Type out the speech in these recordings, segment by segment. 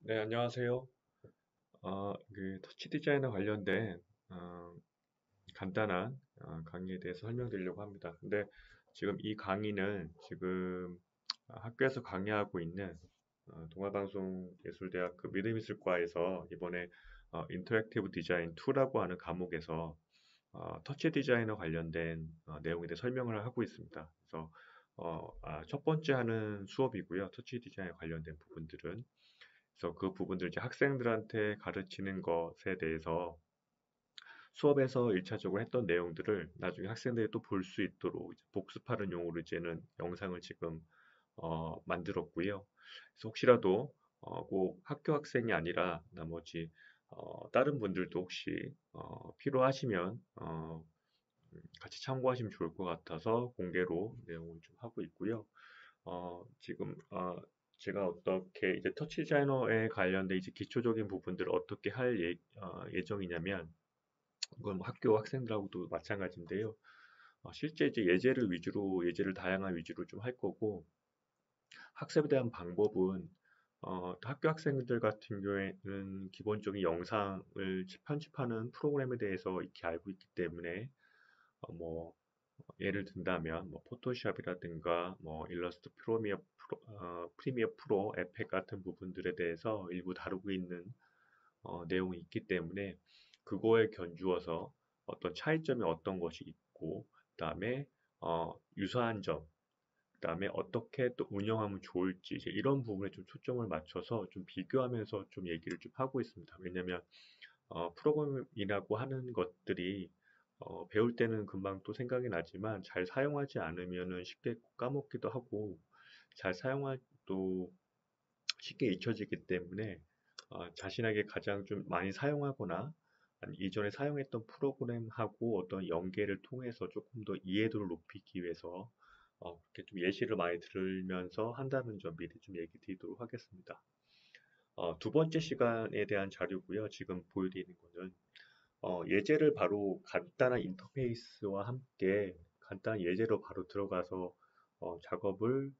네, 안녕하세요. 터치 디자이너 관련된 어, 간단한 강의에 대해서 설명드리려고 합니다. 근데 지금 이 강의는 지금 학교에서 강의하고 있는 동아방송예술대학 그 미드미술과에서 이번에 인터랙티브 디자인 2라고 하는 과목에서 터치 디자이너 관련된 내용에 대해 설명을 하고 있습니다. 그래서 첫 번째 하는 수업이고요. 터치 디자인 관련된 부분들은. 그래서 그 부분들 이제 학생들한테 가르치는 것에 대해서 수업에서 1차적으로 했던 내용들을 나중에 학생들이 또 볼 수 있도록 이제 복습하는 용으로 이제는 영상을 지금 만들었고요. 그래서 혹시라도 꼭 학교 학생이 아니라 나머지 다른 분들도 혹시 필요하시면 같이 참고하시면 좋을 것 같아서 공개로 내용을 좀 하고 있고요. 지금 제가 어떻게 이제 터치 디자이너에 관련된 이제 기초적인 부분들을 어떻게 할 예정이냐면 이건 뭐 학교 학생들하고도 마찬가지인데요. 실제 이제 예제를 다양한 위주로 좀 할 거고 학습에 대한 방법은 학교 학생들 같은 경우에는 기본적인 영상을 편집하는 프로그램에 대해서 익히 알고 있기 때문에 뭐 예를 든다면 뭐 포토샵이라든가 뭐 일러스트 프리미어 프로 에펙 같은 부분들에 대해서 일부 다루고 있는 내용이 있기 때문에 그거에 견주어서 어떤 차이점이 어떤 것이 있고 그다음에 유사한 점 그다음에 어떻게 또 운영하면 좋을지 이제 이런 부분에 좀 초점을 맞춰서 좀 비교하면서 좀 얘기를 좀 하고 있습니다. 왜냐하면 프로그램이라고 하는 것들이 배울 때는 금방 또 생각이 나지만 잘 사용하지 않으면은 쉽게 까먹기도 하고 잘 사용해도 쉽게 잊혀지기 때문에 자신에게 가장 좀 많이 사용하거나 아니 이전에 사용했던 프로그램하고 어떤 연계를 통해서 조금 더 이해도를 높이기 위해서 그렇게 좀 예시를 많이 들으면서 한다는 점 미리 좀 얘기 드리도록 하겠습니다. 두 번째 시간에 대한 자료고요. 지금 보여드리는 거는 예제를 바로 간단한 인터페이스와 함께 간단한 예제로 바로 들어가서 작업을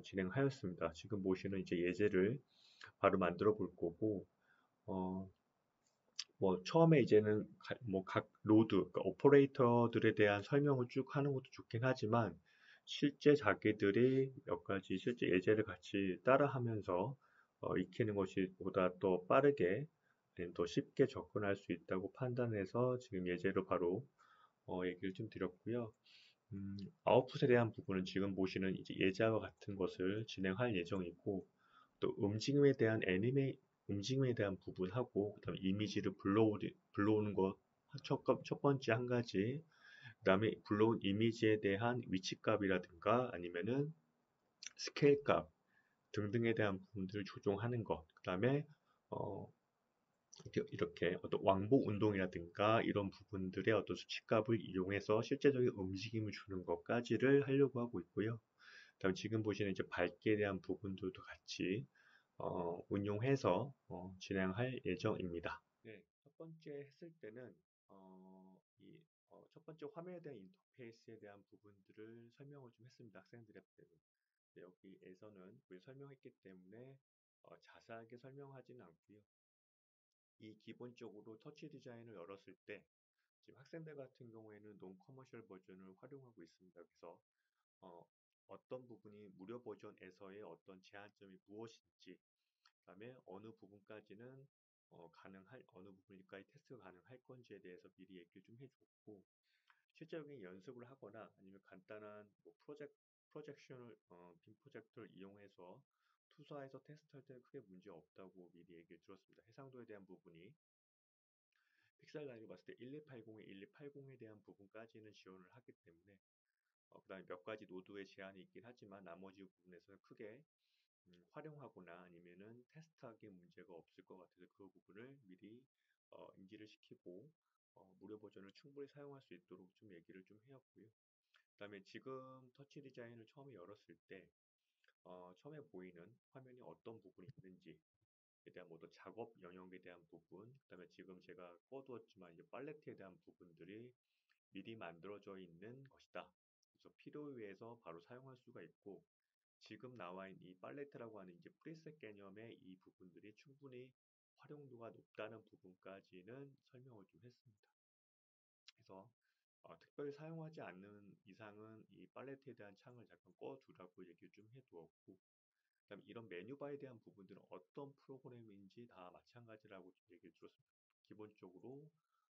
진행하였습니다. 지금 보시는 이제 예제를 바로 만들어 볼 거고, 어, 뭐 처음에 이제는 뭐 각 로드, 그러니까 오퍼레이터들에 대한 설명을 쭉 하는 것도 좋긴 하지만 실제 자기들이 몇 가지 실제 예제를 같이 따라하면서 익히는 것이 보다 더 빠르게 아니면 더 쉽게 접근할 수 있다고 판단해서 지금 예제로 바로 얘기를 좀 드렸고요. 아웃풋에 대한 부분은 지금 보시는 이제 예제와 같은 것을 진행할 예정이고 또 움직임에 대한 부분하고 그다음에 이미지를 불러오는 것 첫 번째 한 가지 그다음에 불러온 이미지에 대한 위치값이라든가 아니면은 스케일 값 등등에 대한 부분들을 조정하는 것 그다음에 어, 이렇게 어떤 왕복 운동이라든가 이런 부분들의 어떤 수치값을 이용해서 실제적인 움직임을 주는 것까지를 하려고 하고 있고요. 그다음 지금 보시는 이제 밝기에 대한 부분들도 같이 운용해서 진행할 예정입니다. 네, 첫 번째 했을 때는 첫 번째 화면에 대한 인터페이스에 대한 부분들을 설명을 좀 했습니다. 학생들한테는. 여기에서는 우리 설명했기 때문에 자세하게 설명하지는 않고요. 이 기본적으로 터치 디자인을 열었을 때 지금 학생들 같은 경우에는 논 커머셜 버전을 활용하고 있습니다. 그래서 어, 어떤 부분이 무료 버전에서의 어떤 제한점이 무엇인지, 그다음에 어느 부분까지 테스트가 가능할 건지에 대해서 미리 얘기를 좀 해줬고, 실제적인 연습을 하거나 아니면 간단한 뭐 빔 프로젝터를 이용해서 투사해서 테스트할 때는 크게 문제 없다고 미리 얘기를 들었습니다. 해상도에 대한 부분이 픽셀 라인으로 봤을 때 1280에 1280에 대한 부분까지는 지원을 하기 때문에 그다음에 몇 가지 노드의 제한이 있긴 하지만 나머지 부분에서는 크게 활용하거나 아니면은 테스트하기에 문제가 없을 것 같아서 그 부분을 미리 인지를 시키고 무료 버전을 충분히 사용할 수 있도록 좀 얘기를 좀 해왔고요. 그다음에 지금 터치 디자인을 처음에 열었을 때 처음에 보이는 화면이 어떤 부분이 있는지에 대한 모두 작업 영역에 대한 부분, 그다음에 지금 제가 꺼두었지만 이제 팔레트에 대한 부분들이 미리 만들어져 있는 것이다. 그래서 필요에 의해서 바로 사용할 수가 있고 지금 나와 있는 이 팔레트라고 하는 이제 프리셋 개념의 이 부분들이 충분히 활용도가 높다는 부분까지는 설명을 좀 했습니다. 그래서 특별히 사용하지 않는 이상은 이 팔레트에 대한 창을 잠깐 꺼두라고 얘기를 좀 해두었고, 그다음에 이런 메뉴바에 대한 부분들은 어떤 프로그램인지 다 마찬가지라고 좀 얘기를 들었습니다. 기본적으로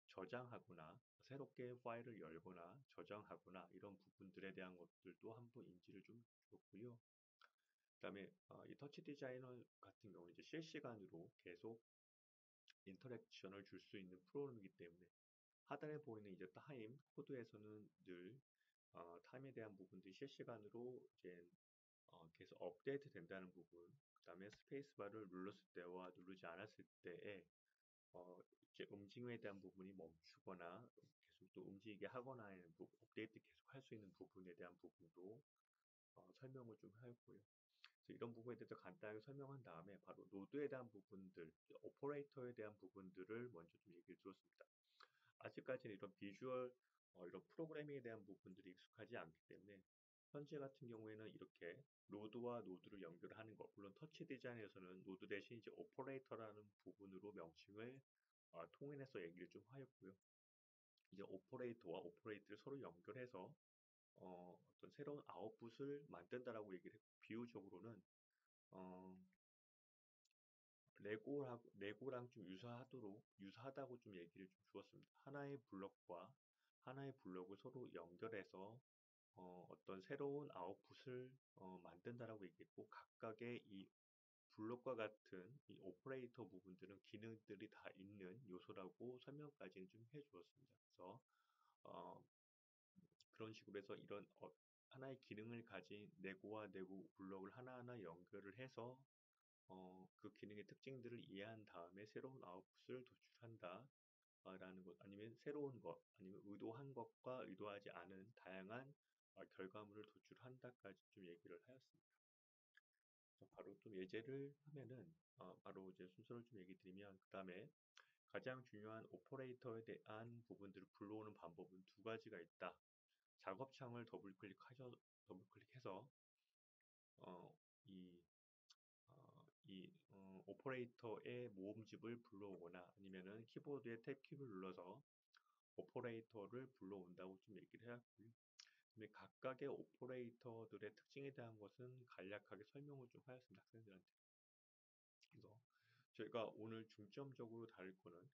저장하거나 새롭게 파일을 열거나 저장하거나 이런 부분들에 대한 것들도 한번 인지를 좀 주었고요. 그다음에 이 터치 디자이너 같은 경우는 이제 실시간으로 계속 인터랙션을 줄 수 있는 프로그램이기 때문에 하단에 보이는 이제 타임 코드에서는 늘 타임에 대한 부분들이 실시간으로 이제 계속 업데이트 된다는 부분, 그 다음에 스페이스바를 눌렀을 때와 누르지 않았을 때에 이제 움직임에 대한 부분이 멈추거나 계속 또 움직이게 하거나 하는 업데이트 계속 할 수 있는 부분에 대한 부분도 설명을 좀 하였고요. 그래서 이런 부분에 대해서 간단하게 설명한 다음에 바로 노드에 대한 부분들, 오퍼레이터에 대한 부분들을 먼저 좀 얘기를 들었습니다. 아직까지는 이런 비주얼, 이런 프로그래밍에 대한 부분들이 익숙하지 않기 때문에 현재 같은 경우에는 이렇게 노드와 노드를 연결하는 것, 물론 터치 디자인에서는 노드 대신 이제 오퍼레이터라는 부분으로 명칭을 통일해서 얘기를 좀 하였고요. 이제 오퍼레이터와 오퍼레이터를 서로 연결해서 어떤 새로운 아웃풋을 만든다라고 얘기를 했고, 비유적으로는 어, 레고랑 좀 유사하다고 좀 얘기를 좀 주었습니다. 하나의 블록을 서로 연결해서 어떤 새로운 아웃풋을 만든다라고 얘기했고, 각각의 이 블록과 같은 이 오퍼레이터 부분들은 기능들이 다 있는 요소라고 설명까지는 좀 해주었습니다. 그래서 어, 그런 식으로 해서 이런 하나의 기능을 가진 네고와 네고 블록을 하나하나 연결을 해서 그 기능의 특징들을 이해한 다음에 새로운 아웃풋을 도출한다. 라는 것, 아니면 새로운 것, 아니면 의도한 것과 의도하지 않은 다양한 결과물을 도출한다까지 좀 얘기를 하였습니다. 그래서 바로 또 예제를 하면은, 바로 이제 순서를 좀 얘기 드리면, 그 다음에 가장 중요한 오퍼레이터에 대한 부분들을 불러오는 방법은 두 가지가 있다. 작업창을 더블클릭해서, 어, 이 오퍼레이터의 모음집을 불러오거나 아니면은 키보드의 탭키를 눌러서 오퍼레이터를 불러온다고 좀 얘기를 해왔고요. 근데 각각의 오퍼레이터들의 특징에 대한 것은 간략하게 설명을 좀 하였습니다. 학생들한테. 그래서 저희가 오늘 중점적으로 다룰 거는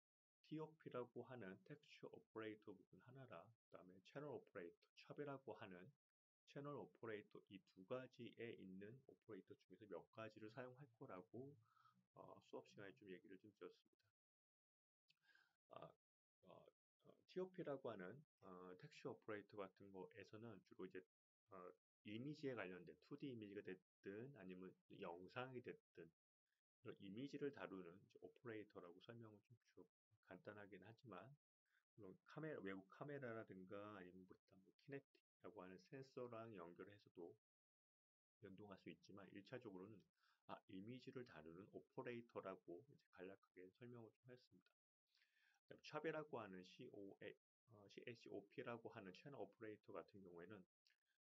TOP라고 하는 텍스처 오퍼레이터 부분 하나라, 그 다음에 채널 오퍼레이터, 샵이라고 하는 채널 오퍼레이터 이 두 가지에 있는 오퍼레이터 중에서 몇 가지를 사용할 거라고 수업 시간에 좀 얘기를 좀 드렸습니다. TOP라고 하는 텍스처 오퍼레이터 같은 거에서는 주로 이제 어, 이미지에 관련된 2D 이미지가 됐든 아니면 영상이 됐든 이런 이미지를 다루는 이제 오퍼레이터라고 설명을 좀 간단하긴 하지만 물론 외부 카메라라든가 아니면 뭐 일단 뭐 키네틱이라고 하는 센서랑 연결해서도 연동할 수 있지만 1차적으로는 이미지를 다루는 오퍼레이터라고 이제 간략하게 설명을 좀 했습니다. 샵이라고 하는 CHOP라고 하는 채널 오퍼레이터 같은 경우에는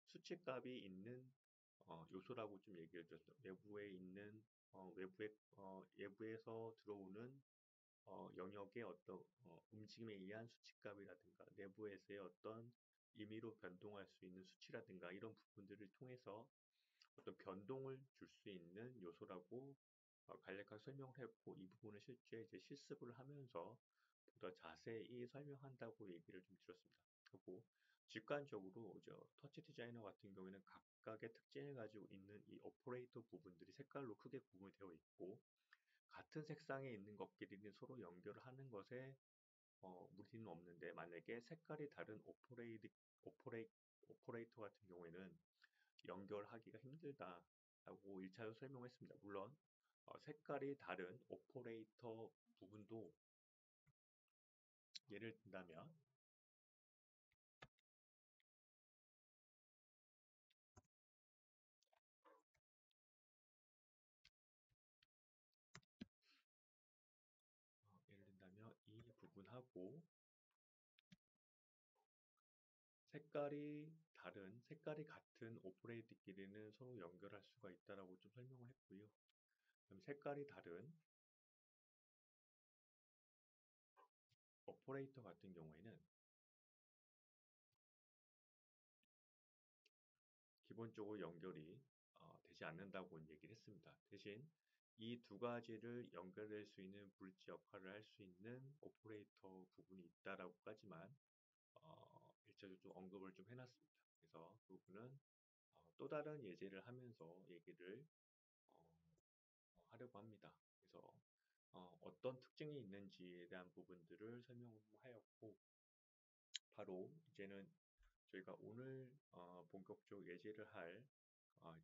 수치값이 있는 요소라고 좀 얘기를 드렸어요. 외부에서 들어오는 영역의 어떤 움직임에 의한 수치값이라든가 내부에서의 어떤 임의로 변동할 수 있는 수치라든가 이런 부분들을 통해서 어떤 변동을 줄 수 있는 요소라고 간략하게 설명을 했고 이 부분을 실제 이제 실습을 하면서 보다 자세히 설명한다고 얘기를 좀 드렸습니다. 그리고 직관적으로 터치 디자이너 같은 경우에는 각각의 특징을 가지고 있는 이 오퍼레이터 부분들이 색깔로 크게 구분이 되어 있고 같은 색상에 있는 것끼리는 서로 연결을 하는 것에 무리는 없는데 만약에 색깔이 다른 오퍼레이터 같은 경우에는 연결하기가 힘들다라고 1차로 설명했습니다. 물론 색깔이 다른 오퍼레이터 부분도 예를 든다면 이 부분하고 색깔이 다른 색깔이 같은 오퍼레이터끼리는 서로 연결할 수가 있다라고 좀 설명을 했고요. 그럼 색깔이 다른 오퍼레이터 같은 경우에는 기본적으로 연결이 되지 않는다고 얘기를 했습니다. 대신 이 두 가지를 연결할 수 있는 브릿지 역할을 할 수 있는 오퍼레이터 부분이 있다라고까지만 1차적으로 좀 언급을 좀 해놨습니다. 그래서 그 부분은 또 다른 예제를 하면서 얘기를 어, 하려고 합니다. 그래서 어떤 특징이 있는지에 대한 부분들을 설명하였고 바로 이제는 저희가 오늘 본격적으로 예제를 할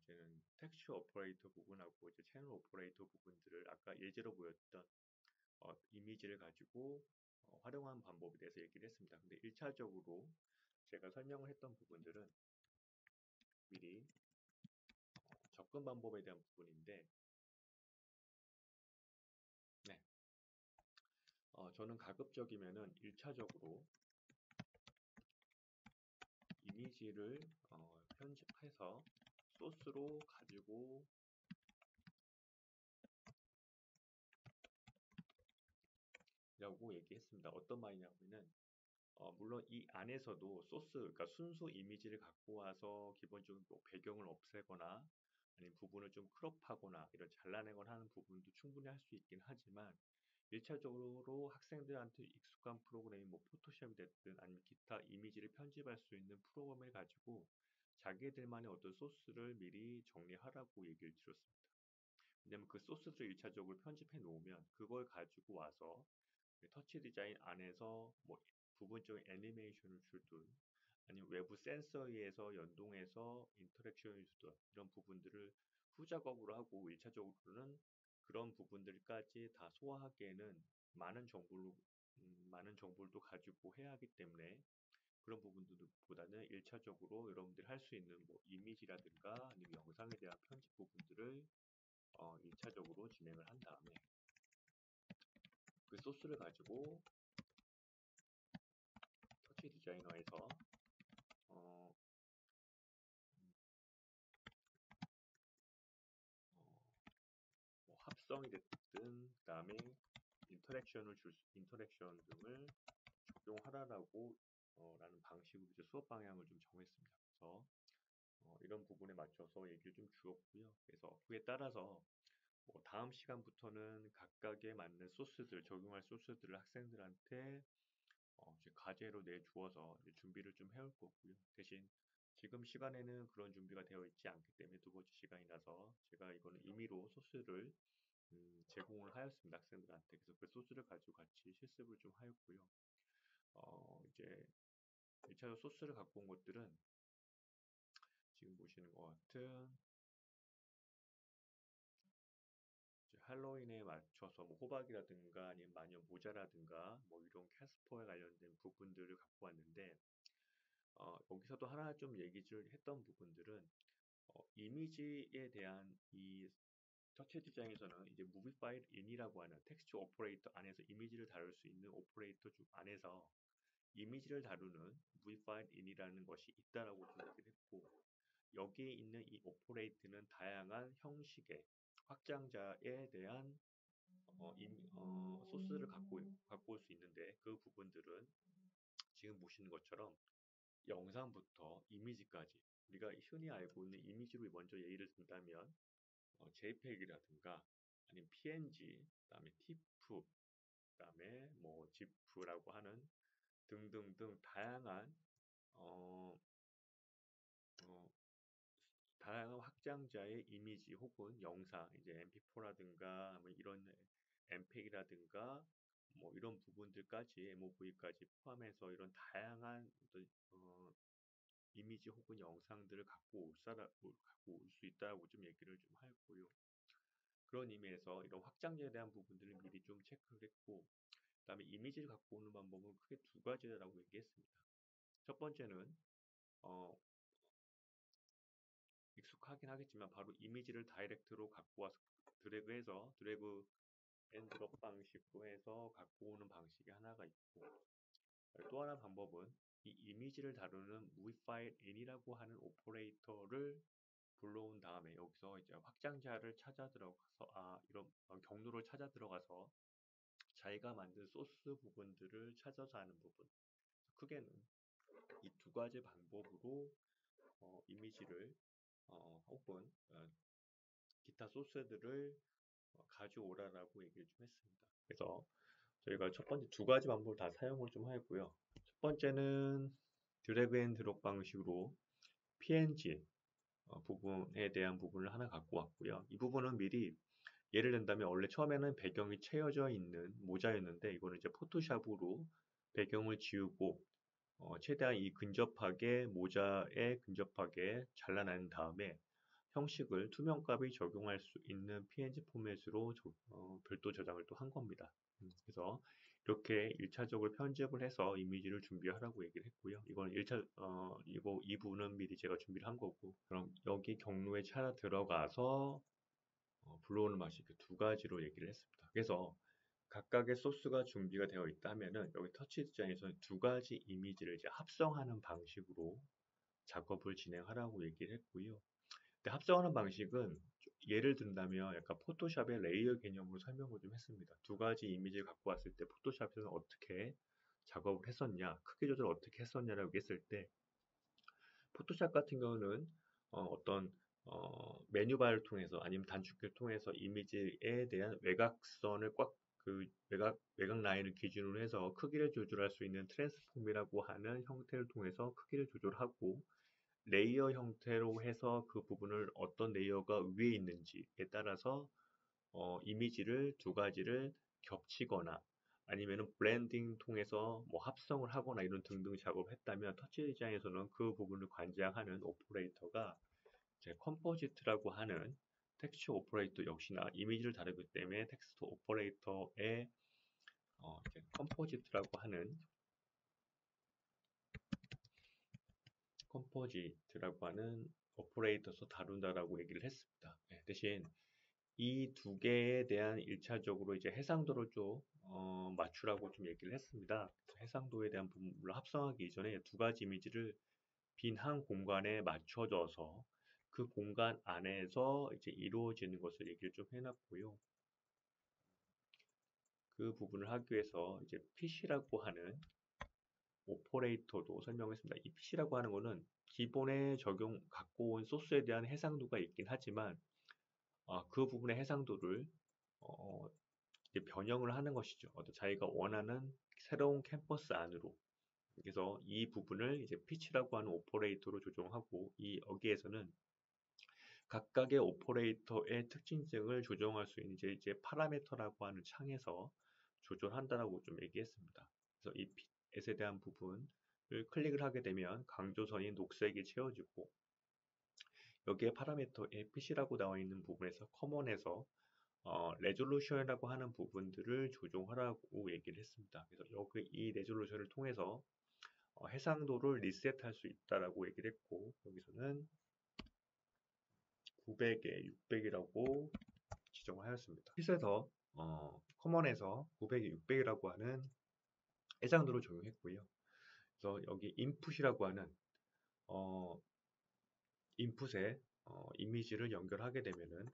이제는 텍스처 오퍼레이터 부분하고 이제 채널 오퍼레이터 부분들을 아까 예제로 보였던 이미지를 가지고 활용한 방법에 대해서 얘기를 했습니다. 근데 1차적으로 제가 설명을 했던 부분들은 미리 접근 방법에 대한 부분인데 네, 저는 가급적이면은 1차적으로 이미지를 편집해서 소스로 가지고 라고 얘기했습니다. 어떤 말이냐면은 물론 이 안에서도 소스, 그러니까 순수 이미지를 갖고 와서 기본적으로 뭐 배경을 없애거나 아니면 부분을 좀 크롭하거나 이런 잘라내거나 하는 부분도 충분히 할 수 있긴 하지만 1차적으로 학생들한테 익숙한 프로그램이 뭐 포토샵이 됐든 아니면 기타 이미지를 편집할 수 있는 프로그램을 가지고 자기들만의 어떤 소스를 미리 정리하라고 얘기를 드렸습니다. 왜냐면 그 소스를 1차적으로 편집해 놓으면 그걸 가지고 와서 터치 디자인 안에서 뭐 부분적인 애니메이션을 주든 아니면 외부 센서에 의해서 연동해서 인터랙션을 주든 이런 부분들을 후작업으로 하고 1차적으로는 그런 부분들까지 다 소화하기에는 많은 정보를 또 가지고 해야 하기 때문에 그런 부분들보다는 1차적으로 여러분들이 할 수 있는 뭐 이미지라든가 아니면 영상에 대한 편집 부분들을 1차적으로 진행을 한 다음에 그 소스를 가지고 터치 디자이너에서 어, 어, 뭐 합성이 됐든 그다음에 인터랙션 등을 적용하라라고 라는 방식으로 이제 수업 방향을 좀 정했습니다. 그래서 이런 부분에 맞춰서 얘기를 좀 주었고요. 그래서 그에 따라서 뭐 다음 시간부터는 각각에 맞는 소스들, 적용할 소스들을 학생들한테 이제 과제로 내주어서 이제 준비를 좀 해올 거고요. 대신 지금 시간에는 그런 준비가 되어 있지 않기 때문에 두 번째 시간이라서 제가 이거는 임의로 소스를 제공을 하였습니다. 학생들한테. 그래서 그 소스를 가지고 같이 실습을 좀 하였고요. 이제 1차적 소스를 갖고 온 것들은 지금 보시는 것 같은 할로윈에 맞춰서 뭐 호박이라든가 아니면 마녀 모자라든가 뭐 이런 캐스퍼에 관련된 부분들을 갖고 왔는데 여기서도 하나 좀 얘기를 했던 부분들은 이미지에 대한 이 터치 디자인에서는 이제 무비 파일 인이라고 하는 텍스트 오퍼레이터 안에서 이미지를 다룰 수 있는 오퍼레이터 중 안에서 이미지를 다루는 무비 파일 인이라는 것이 있다라고 좀 얘기를 했고 여기에 있는 이 오퍼레이트는 다양한 형식의 확장자에 대한 소스를 갖고 올 수 있는데 그 부분들은 지금 보시는 것처럼 영상부터 이미지까지 우리가 흔히 알고 있는 이미지로 먼저 예를 든다면 JPEG이라든가 아니면 PNG, 그다음에 TIFF, 그다음에 뭐 GIF라고 하는 등등등 어, 어, 다양한 확장자의 이미지 혹은 영상, 이제 MP4라든가 뭐 이런 MPEG이라든가 뭐 이런 부분들까지 MOV까지 포함해서 이런 다양한 어떤 이미지 혹은 영상들을 갖고 올 수 있다고 좀 얘기를 좀 하였고요. 그런 의미에서 이런 확장자에 대한 부분들을 미리 좀 체크를 했고, 그다음에 이미지를 갖고 오는 방법은 크게 두 가지라고 얘기했습니다. 첫 번째는 어, 익숙하긴 하겠지만 바로 이미지를 다이렉트로 갖고 와서 드래그 앤 드롭 방식으로 해서 갖고 오는 방식이 하나가 있고 또 하나 방법은 이 이미지를 다루는 movie file in이라고 하는 오퍼레이터를 불러온 다음에 여기서 이제 확장자를 찾아 들어가서 이런 경로를 찾아 들어가서 자기가 만든 소스 부분들을 찾아서 하는 부분. 크게는 이 두 가지 방법으로 이미지를 혹은 기타 소스들을 가져오라라고 얘기를 좀 했습니다. 그래서 저희가 첫 번째 두 가지 방법을 다 사용을 좀 하고요. 첫 번째는 드래그 앤 드롭 방식으로 PNG 부분에 대한 부분을 하나 갖고 왔고요. 이 부분은 미리 예를 든다면 원래 처음에는 배경이 채워져 있는 모자였는데 이거는 이제 포토샵으로 배경을 지우고 최대한 이 근접하게 모자에 근접하게 잘라낸 다음에 형식을 투명값이 적용할 수 있는 PNG 포맷으로 별도 저장을 또 한 겁니다. 그래서 이렇게 1차적으로 편집을 해서 이미지를 준비하라고 얘기를 했고요. 이건 1차, 이거 2부는 미리 제가 준비를 한 거고, 그럼 여기 경로에 찾아 들어가서 불러오는 맛이 그 두 가지로 얘기를 했습니다. 그래서 각각의 소스가 준비가 되어 있다면은 여기 터치 디자인에서는 두 가지 이미지를 이제 합성하는 방식으로 작업을 진행하라고 얘기를 했고요. 근데 합성하는 방식은 예를 든다면 약간 포토샵의 레이어 개념으로 설명을 좀 했습니다. 두 가지 이미지를 갖고 왔을 때 포토샵에서는 어떻게 작업을 했었냐, 크기 조절 을 어떻게 했었냐라고 했을 때 포토샵 같은 경우는 어떤 메뉴바를 통해서 아니면 단축키를 통해서 이미지에 대한 외곽선을 외곽 라인을 기준으로 해서 크기를 조절할 수 있는 트랜스폼이라고 하는 형태를 통해서 크기를 조절하고 레이어 형태로 해서 그 부분을 어떤 레이어가 위에 있는지에 따라서 이미지를 두 가지를 겹치거나 아니면은 블렌딩 통해서 뭐 합성을 하거나 이런 등등 작업을 했다면 터치 디자인에서는 그 부분을 관장하는 오퍼레이터가 이제 컴포지트라고 하는 텍스처 오퍼레이터 역시나 이미지를 다루기 때문에 텍스트 오퍼레이터의 이제 컴포지트라고 하는 오퍼레이터에서 다룬다라고 얘기를 했습니다. 네, 대신 이 두 개에 대한 1차적으로 이제 해상도를 좀 맞추라고 좀 얘기를 했습니다. 그래서 해상도에 대한 부분을 합성하기 이전에 두 가지 이미지를 빈 한 공간에 맞춰져서 그 공간 안에서 이제 이루어지는 것을 얘기를 좀 해놨고요. 그 부분을 하기 위해서 이제 PC라고 하는 오퍼레이터도 설명했습니다. 이 PC라고 하는 거는 기본에 갖고 온 소스에 대한 해상도가 있긴 하지만 그 부분의 해상도를 어, 이제 변형을 하는 것이죠. 자기가 원하는 새로운 캠퍼스 안으로. 그래서 이 부분을 이제 피치라고 하는 오퍼레이터로 조정하고 여기에서는 각각의 오퍼레이터의 특징성을 조정할 수 있는 이제 파라미터라고 하는 창에서 조절한다라고 좀 얘기했습니다. 그래서 이 핏에 대한 부분을 클릭을 하게 되면 강조선이 녹색이 채워지고 여기에 파라미터의 핏이라고 나와 있는 부분에서 커먼에서 레졸루션이라고 하는 부분들을 조정하라고 얘기를 했습니다. 그래서 여기 이 레졸루션을 통해서 해상도를 리셋할 수 있다라고 얘기를 했고 여기서는 900에 600이라고 지정을 하였습니다. 핏에서 커먼에서 900에 600이라고 하는 해상도를 적용했고요. 그래서 여기 인풋이라고 하는 인풋에 이미지를 연결하게 되면은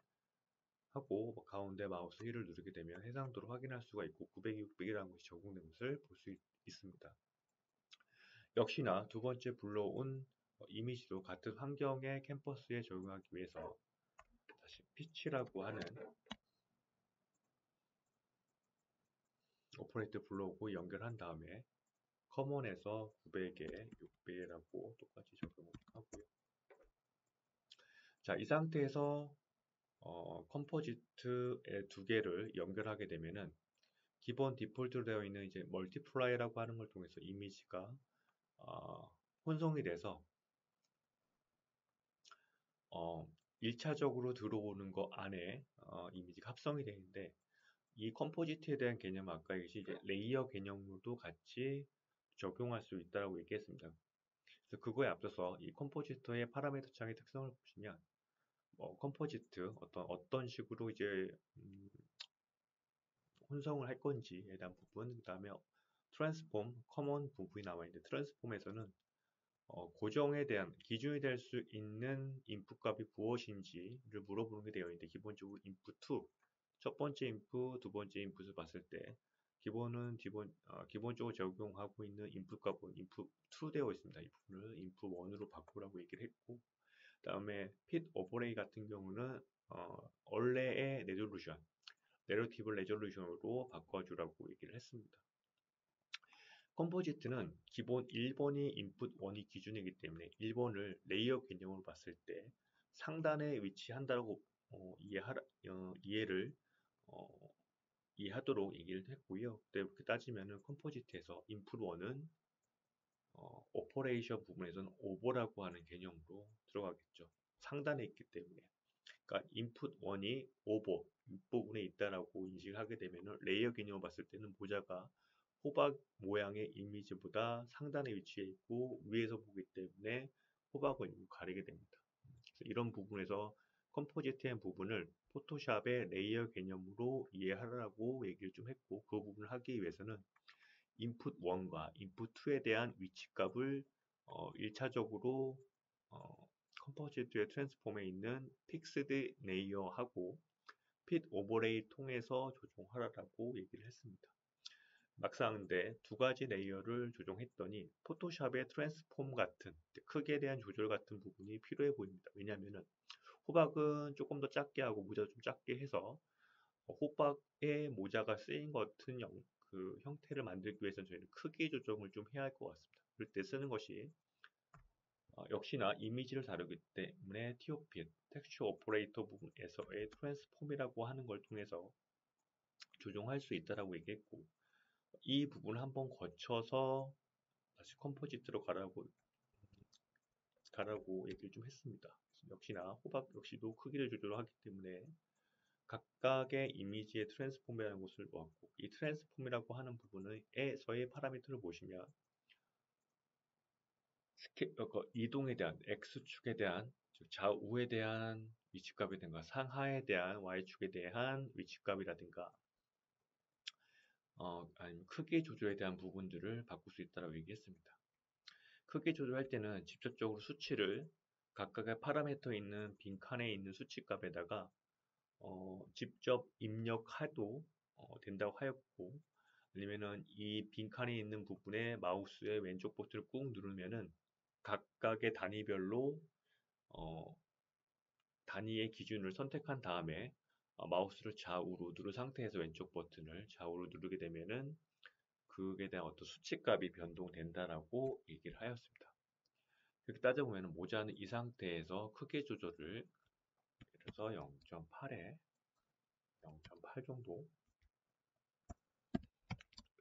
하고 가운데 마우스 휠을 누르게 되면 해상도를 확인할 수가 있고 900, 600이라는 것이 적용된 것을 볼 수 있습니다. 역시나 두 번째 불러온 이미지도 같은 환경의 캠퍼스에 적용하기 위해서 다시 피치라고 하는 오퍼레이터 불러오고 연결한 다음에 커먼에서 900에 600이라고 똑같이 적용을 하고요. 자, 이 상태에서 컴포지트의 두 개를 연결하게 되면은 기본 디폴트로 되어 있는 이제 멀티플라이라고 하는 걸 통해서 이미지가 혼성이 돼서 1차적으로 들어오는 거 안에 이미지가 합성이 되는데 이 컴포지트에 대한 개념은 아까 이제 레이어 개념으로도 같이 적용할 수 있다고 얘기했습니다. 그래서 그거에 앞서서 이 컴포지터의 파라미터 창의 특성을 보시면 컴포지트 어떤 식으로 이제 혼성을 할 건지에 대한 부분, 그 다음에 트랜스폼, 커먼 부분이 나와 있는데 트랜스폼에서는 고정에 대한 기준이 될 수 있는 인풋 값이 무엇인지를 물어보는 게 되어 있는데 기본적으로 input 2, 첫 번째 인풋, 두 번째 인풋을 봤을 때 기본적으로 적용하고 있는 인풋 값은 input 2 되어 있습니다. 이 부분을 input 1으로 바꾸라고 얘기를 했고 그다음에 fit overlay 같은 경우는 원래의 레졸루션, 내러티브 레졸루션으로 바꿔주라고 얘기를 했습니다. 컴포지트는 기본 1번이 인풋 1이 기준이기 때문에 1번을 레이어 개념으로 봤을 때 상단에 위치한다고 이해를 이해하도록 얘기를 했고요. 그렇게 따지면은 컴포지트에서 인풋 1은 오퍼레이션 부분에서는 오버라고 하는 개념으로 들어가겠죠. 상단에 있기 때문에. 그러니까 input 1이 오버 윗부분에 있다라고 인식을 하게 되면 레이어 개념을 봤을 때는 모자가 호박 모양의 이미지보다 상단에 위치해 있고 위에서 보기 때문에 호박을 가리게 됩니다. 그래서 이런 부분에서 컴포지트의 부분을 포토샵의 레이어 개념으로 이해하라고 얘기를 좀 했고 그 부분을 하기 위해서는 input 1과 input 2에 대한 위치값을 1차적으로 컴포지트의 트랜스폼에 있는 픽스드 레이어하고 핏 오버레이 통해서 조정하라고 얘기를 했습니다. 막상 근데 두 가지 레이어를 조정했더니 포토샵의 트랜스폼 같은 크기에 대한 조절 같은 부분이 필요해 보입니다. 왜냐하면 호박은 조금 더 작게 하고 모자 좀 작게 해서 호박에 모자가 쓰인 것 같은 그 형태를 만들기 위해서는 저희는 크기 조정을 좀 해야 할 것 같습니다. 그럴 때 쓰는 것이 역시나 이미지를 다루기 때문에 TOP, 텍스처 오퍼레이터 부분에서의 트랜스폼이라고 하는 걸 통해서 조정할 수 있다라고 얘기했고 이 부분을 한번 거쳐서 다시 컴포지트로 가라고 얘기를 좀 했습니다. 역시나 호박 역시도 크기를 조절하기 때문에 각각의 이미지의 트랜스폼이라는 것을 보았고 이 트랜스폼이라고 하는 부분에서의 파라미터를 보시면 이동에 대한 X축에 대한 즉 좌우에 대한 위치값이든가 상하에 대한 Y축에 대한 위치값이라든가 아니면 크기 조절에 대한 부분들을 바꿀 수 있다고 얘기했습니다. 크기 조절할 때는 직접적으로 수치를 각각의 파라미터에 있는 빈칸에 있는 수치값에다가 직접 입력해도 된다고 하였고 아니면은 이 빈칸에 있는 부분에 마우스의 왼쪽 버튼을 꾹 누르면은 각각의 단위별로 단위의 기준을 선택한 다음에 마우스를 좌우로 누른 상태에서 왼쪽 버튼을 좌우로 누르게 되면은 그에 대한 어떤 수치값이 변동된다라고 얘기를 하였습니다. 그렇게 따져보면 모자는 이 상태에서 크기 조절을 예를 들어서 0.8에 0.8 정도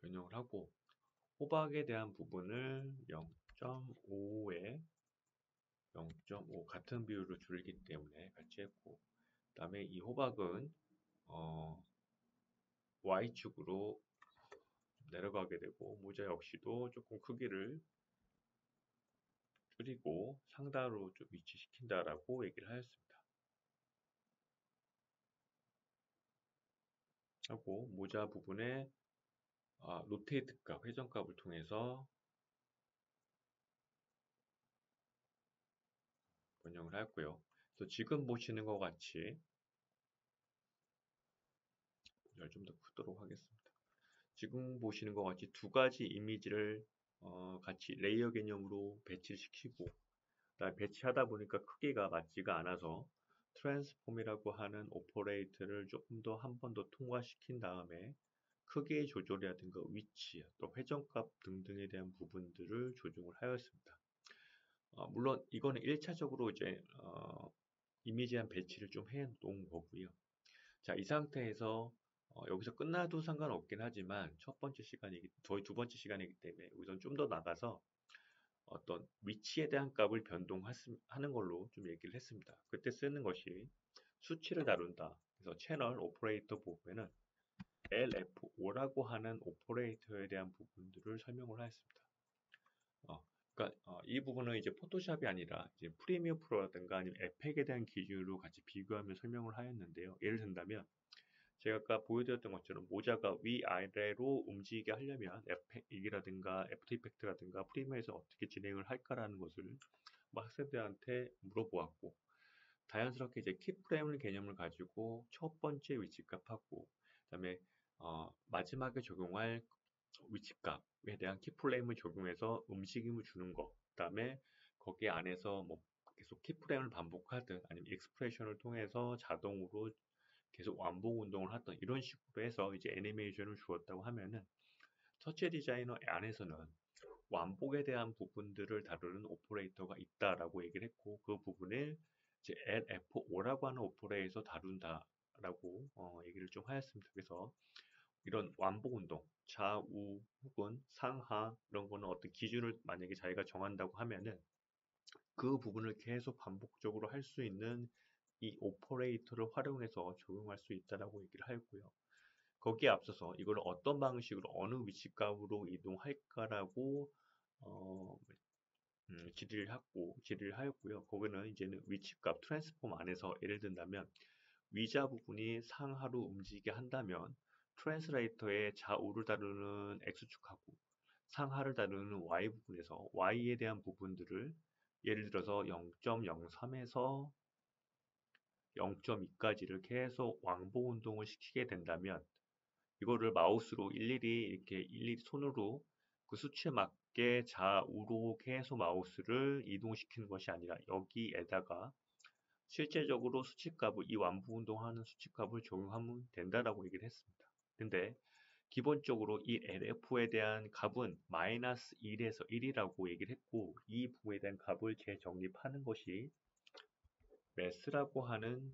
변형을 하고 호박에 대한 부분을 0.5에 0.5 같은 비율로 줄이기 때문에 같이 했고 그 다음에 이 호박은 Y축으로 내려가게 되고 모자 역시도 조금 크기를 줄이고 상단으로 좀 위치시킨다라고 얘기를 하였습니다. 하고 모자 부분에 로테이트 값, 회전값을 통해서 변형을 하였고요. 또 지금 보시는 것 같이 좀 더 크도록 하겠습니다. 지금 보시는 것 같이 두 가지 이미지를 같이 레이어 개념으로 배치시키고 배치하다 보니까 크기가 맞지가 않아서 트랜스폼이라고 하는 오퍼레이트를 조금 더 한 번 더 통과시킨 다음에 크기의 조절이라든가 위치, 또 회전값 등등에 대한 부분들을 조정을 하였습니다. 물론 이거는 1차적으로 이제 이미지한 배치를 좀 해 놓은 거고요. 자, 이 상태에서 여기서 끝나도 상관없긴 하지만 저희 두 번째 시간이기 때문에 여기서 좀 더 나가서 어떤 위치에 대한 값을 변동하는 걸로 좀 얘기를 했습니다. 그때 쓰는 것이 수치를 다룬다. 그래서 채널 오퍼레이터 보면은 LFO라고 하는 오퍼레이터에 대한 부분들을 설명을 하였습니다. 그러니까 이 부분은 이제 포토샵이 아니라 이제 프리미어 프로라든가 아니면 에펙에 대한 기준으로 같이 비교하며 설명을 하였는데요. 예를 든다면 제가 아까 보여드렸던 것처럼 모자가 위아래로 움직이게 하려면 F1이라든가 애프터 이펙트라든가 프리미어에서 어떻게 진행을 할까라는 것을 뭐 학생들한테 물어보았고, 자연스럽게 이제 키프레임 개념을 가지고 첫 번째 위치값하고, 그다음에 마지막에 적용할 위치값에 대한 키프레임을 적용해서 움직임을 주는 거, 그다음에 거기 안에서 뭐 계속 키프레임을 반복하든 아니면 익스프레션을 통해서 자동으로 계속 완복 운동을 하던 이런 식으로 해서 이제 애니메이션을 주었다고 하면은, 터치 디자이너 안에서는 완복에 대한 부분들을 다루는 오퍼레이터가 있다라고 얘기를 했고, 그 부분을 이제 LFO라고 하는 오퍼레이터에서 다룬다라고 얘기를 좀 하였습니다. 그래서 이런 완복 운동, 좌우 혹은 상하 이런 거는 어떤 기준을 만약에 자기가 정한다고 하면은 그 부분을 계속 반복적으로 할 수 있는 이 오퍼레이터를 활용해서 적용할 수 있다라고 얘기를 하였고요. 거기에 앞서서 이걸 어떤 방식으로 어느 위치값으로 이동할까라고 어, 질의를 하였고요. 거기는 이제는 위치값 트랜스폼 안에서 예를 든다면 위자 부분이 상하로 움직이게 한다면 트랜스레이터의 좌우를 다루는 X축하고 상하를 다루는 Y 부분에서 Y에 대한 부분들을 예를 들어서 0.03에서 0.2까지를 계속 왕복 운동을 시키게 된다면, 이거를 마우스로 일일이 손으로 그 수치에 맞게 좌우로 계속 마우스를 이동시키는 것이 아니라 여기에다가 실제적으로 수치값을, 이 완복 운동하는 수치값을 적용하면 된다라고 얘기를 했습니다. 근데 기본적으로 이 LF에 대한 값은 마이너스 1에서 1이라고 얘기를 했고, 이 부분에 대한 값을 재정립하는 것이 매스라고 하는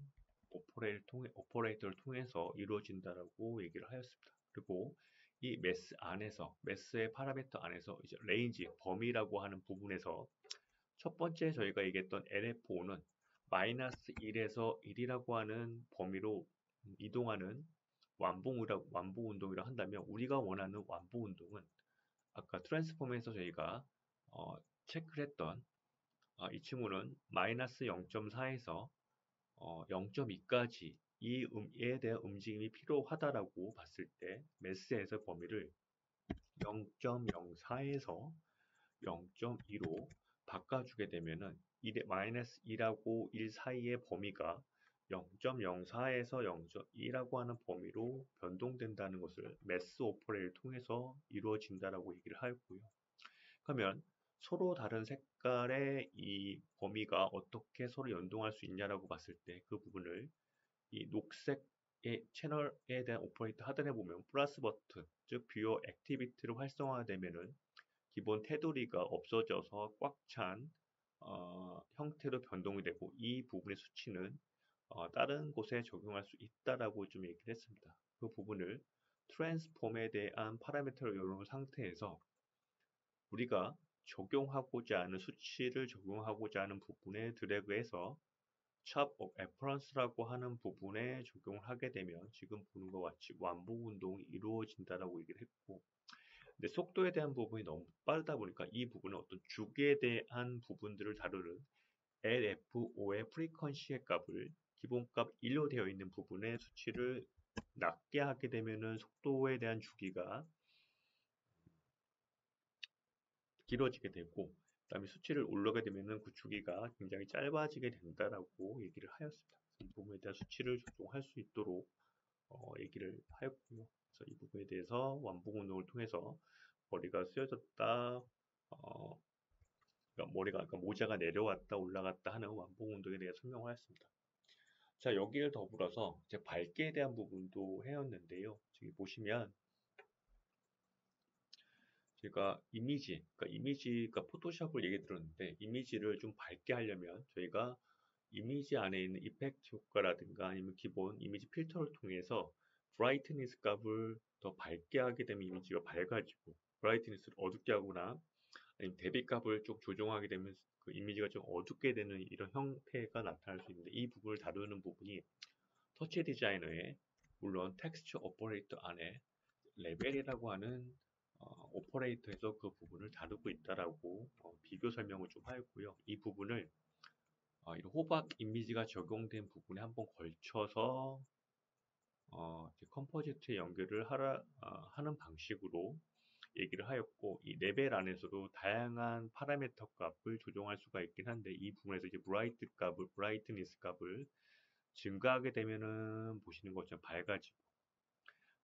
오퍼레이터를 통해서 이루어진다라고 얘기를 하였습니다. 그리고 이 매스 안에서, 매스의 파라미터 안에서 이제 레인지, 범위라고 하는 부분에서 첫 번째 저희가 얘기했던 LFO는 마이너스 1에서 1이라고 하는 범위로 이동하는 완복 운동이라 한다면, 우리가 원하는 완복 운동은 아까 트랜스폼에서 저희가 체크를 했던 이 친구는 마이너스 0.4에서 0.2까지 이에 대한 움직임이 필요하다라고 봤을 때 매스에서 범위를 0.04에서 0.2로 바꿔주게 되면은 마이너스 2하고 1 사이의 범위가 0.04에서 0.2라고 하는 범위로 변동된다는 것을 매스 오퍼레이를 통해서 이루어진다라고 얘기를 하였고요. 그러면 서로 다른 색깔의 이 범위가 어떻게 서로 연동할 수 있냐라고 봤을 때 그 부분을 이 녹색의 채널에 대한 오퍼레이터 하단에 보면 플러스 버튼, 즉 뷰어 액티비티를 활성화되면은 기본 테두리가 없어져서 꽉 찬 형태로 변동이 되고, 이 부분의 수치는 다른 곳에 적용할 수 있다라고 좀 얘기를 했습니다. 그 부분을 트랜스폼에 대한 파라미터를 이룬 상태에서 우리가 적용하고자 하는 수치를 적용하고자 하는 부분에 드래그해서 chop of appearance라고 하는 부분에 적용을 하게 되면 지금 보는 것 같이 완복 운동이 이루어진다라고 얘기를 했고, 근데 속도에 대한 부분이 너무 빠르다 보니까 이 부분은 어떤 주기에 대한 부분들을 다루는 LFO의 프리퀀시의 값을 기본값 1로 되어 있는 부분의 수치를 낮게 하게 되면은 속도에 대한 주기가 길어지게 되고, 그다음에 수치를 올라가게 되면은 그 주기가 굉장히 짧아지게 된다라고 얘기를 하였습니다. 이 부분에 대한 수치를 적용할 수 있도록 얘기를 하였고요. 그래서 이 부분에 대해서 완복 운동을 통해서 머리가 쓰여졌다, 그러니까 모자가 내려왔다 올라갔다 하는 완복 운동에 대해 설명을 하였습니다. 자, 여기를 더불어서 이제 밝기에 대한 부분도 해왔는데요. 저기 보시면 제가 그러니까 포토샵을 얘기 들었는데, 이미지를 좀 밝게 하려면 저희가 이미지 안에 있는 이펙트 효과라든가 아니면 기본 이미지 필터를 통해서 브라이트니스 값을 더 밝게 하게 되면 이미지가 밝아지고, 브라이트니스를 어둡게 하거나 아니면 대비 값을 좀 조정하게 되면 그 이미지가 좀 어둡게 되는 이런 형태가 나타날 수 있는데, 이 부분을 다루는 부분이 터치 디자이너의 물론 텍스처 오퍼레이터 안에 레벨이라고 하는 오퍼레이터에서 그 부분을 다루고 있다라고 비교 설명을 좀 하였고요. 이 부분을 이런 호박 이미지가 적용된 부분에 한번 걸쳐서 이제 컴포지트에 연결을 하는 방식으로 얘기를 하였고, 이 레벨 안에서도 다양한 파라미터 값을 조정할 수가 있긴 한데, 이 부분에서 이제 브라이트니스 값을 증가하게 되면은 보시는 것처럼 밝아지고,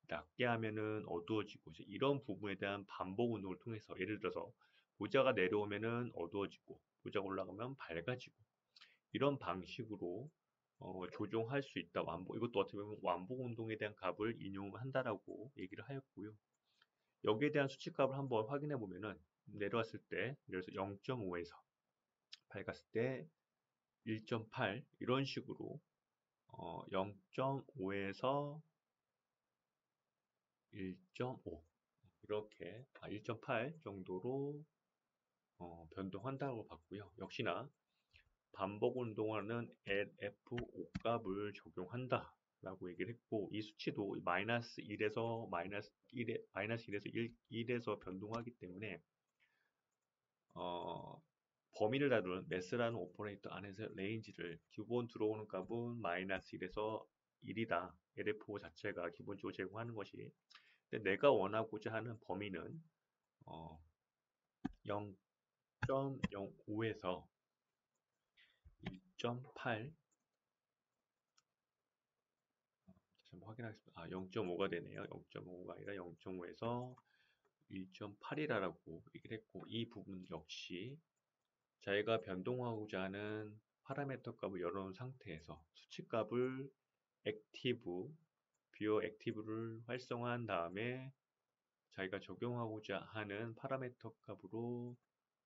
낮게 하면은 어두워지고, 이제 이런 부분에 대한 반복 운동을 통해서, 예를 들어서 모자가 내려오면은 어두워지고, 모자가 올라가면 밝아지고, 이런 방식으로 조정할 수 있다. 이것도 어떻게 보면 완복 운동에 대한 값을 인용한다라고 얘기를 하였고요. 여기에 대한 수치값을 한번 확인해 보면은 내려왔을 때, 예를 들어서 0.5에서 밝았을 때 1.8 이런 식으로 0.5에서 1.5 이렇게 1.8 정도로 변동한다고 봤고요. 역시나 반복 운동하는 LFO 값을 적용한다 라고 얘기를 했고, 이 수치도 마이너스 1에서 마이너스 1에서 1에서 변동하기 때문에 범위를 다루는 매스라는 오퍼레이터 안에서 레인지를 기본 들어오는 값은 마이너스 1에서 1이다. LFO 자체가 기본적으로 제공하는 것이. 근데 내가 원하고자 하는 범위는 0.05에서 1.8 다시 한번 확인하겠습니다. 0.5가 되네요. 0.5가 아니라 0.5에서 1.8이라고 얘기를 했고, 이 부분 역시 자기가 변동하고자 하는 파라미터 값을 열어놓은 상태에서 수치값을 액티브, 뷰어 액티브를 활성화한 다음에 자기가 적용하고자 하는 파라미터 값으로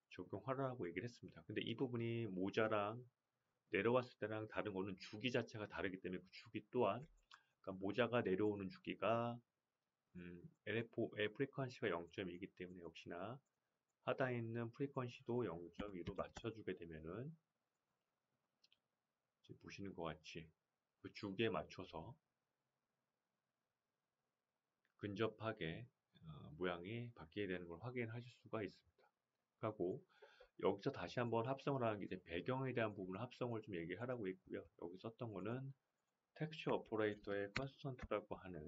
적용하라고 얘기를 했습니다. 근데 이 부분이 모자랑 내려왔을 때랑 다른 거는 주기 자체가 다르기 때문에 그 주기 또한, 그러니까 모자가 내려오는 주기가 LFO의 프리퀀시가 0.2이기 때문에 역시나 하단에 있는 프리퀀시도 0.2로 맞춰주게 되면은 지금 보시는 것 같이 그 주기에 맞춰서 근접하게 모양이 바뀌게 되는 걸 확인하실 수가 있습니다. 하고 여기서 다시 한번 합성을 하는 게 이제 배경에 대한 부분을 합성을 좀 얘기하라고 했고요. 여기 썼던 거는 텍스처 오퍼레이터의 컨스턴트라고 하는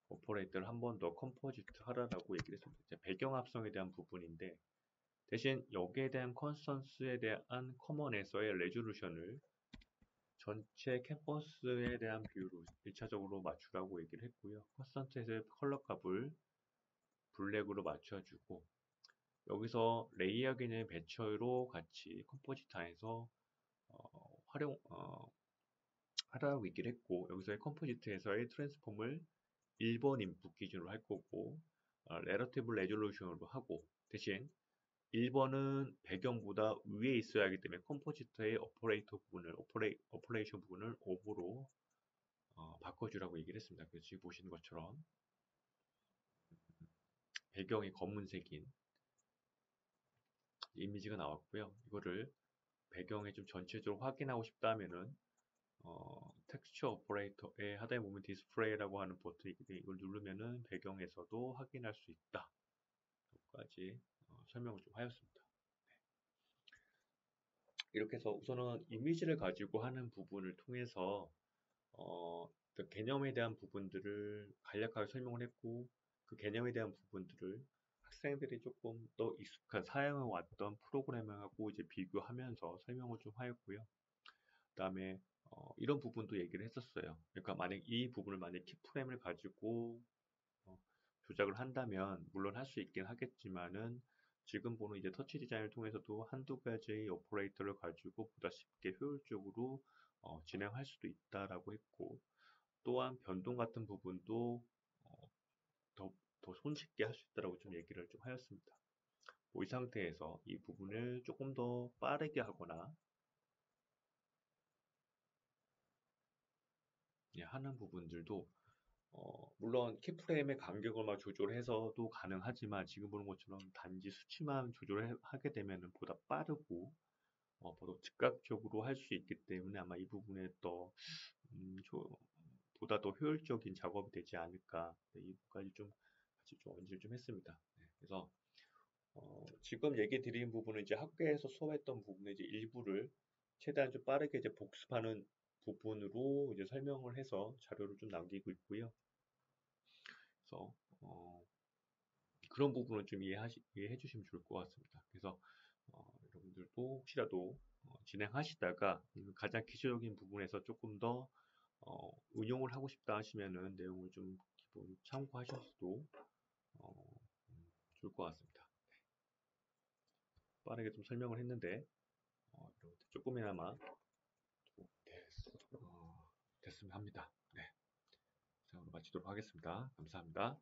오퍼레이터를 한 번 더 컴포지트 하라라고 얘기를 했습니다. 이제 배경 합성에 대한 부분인데, 대신 여기에 대한 컨스턴스에 대한 커먼에서의 레졸루션을 전체 캠퍼스에 대한 비율로 1차적으로 맞추라고 얘기를 했고요. 컨스턴트에서의 컬러 값을 블랙으로 맞춰주고, 여기서 레이어 개념의 배처로 같이 컴포지트 안에서 하라고 얘기를 했고, 여기서의 컴포지트에서의 트랜스폼을 1번 인풋 기준으로 할 거고, relative resolution으로 하고, 대신 1번은 배경보다 위에 있어야 하기 때문에 컴포지터의 오퍼레이션 부분을 5로 바꿔주라고 얘기를 했습니다. 그래서 지금 보시는 것처럼 배경이 검은색인 이미지가 나왔고요. 이거를 배경에 좀 전체적으로 확인하고 싶다면은 텍스처 오퍼레이터의 하단에 보면 디스플레이라고 하는 버튼이 있는데, 이걸 누르면은 배경에서도 확인할 수 있다. 까지 설명을 좀 하였습니다. 이렇게 해서 우선은 이미지를 가지고 하는 부분을 통해서 그 개념에 대한 부분들을 간략하게 설명을 했고, 그 개념에 대한 부분들을 학생들이 조금 더 익숙한 사용해 왔던 프로그래밍하고 이제 비교하면서 설명을 좀 하였고요. 그다음에 이런 부분도 얘기를 했었어요. 그러니까 만약 이 부분을 만약 키프레임을 가지고 어, 조작을 한다면 물론 할 수 있긴 하겠지만은 지금 보는 이제 터치 디자인을 통해서도 한두 가지의 오퍼레이터를 가지고 보다 쉽게 효율적으로 진행할 수도 있다라고 했고, 또한 변동 같은 부분도 어, 더 손쉽게 할 수 있다라고 좀 얘기를 좀 하였습니다. 뭐이 상태에서 이 부분을 조금 더 빠르게 하거나 하는 부분들도 물론 키프레임의 간격을 막 조절해서도 가능하지만 지금 보는 것처럼 단지 수치만 조절하게 되면 보다 빠르고 보다 즉각적으로 할 수 있기 때문에 아마 이 부분에 더 보다 더 효율적인 작업이 되지 않을까, 네, 이 부분까지 좀 같이 좀 언지를 좀 했습니다. 네, 그래서 지금 얘기 드린 부분은 이제 학교에서 수업했던 부분의 이제 일부를 최대한 좀 빠르게 이제 복습하는 부분으로 이제 설명을 해서 자료를 좀 남기고 있고요. 그래서 그런 부분을 좀 이해해 주시면 좋을 것 같습니다. 그래서 여러분들도 혹시라도 진행하시다가 가장 기초적인 부분에서 조금 더 응용을 하고 싶다 하시면은 내용을 좀 기본 참고하셔도 어, 좋을 것 같습니다. 빠르게 좀 설명을 했는데 여러분들 조금이나마 됐으면 합니다. 네, 자, 오늘 마치도록 하겠습니다. 감사합니다.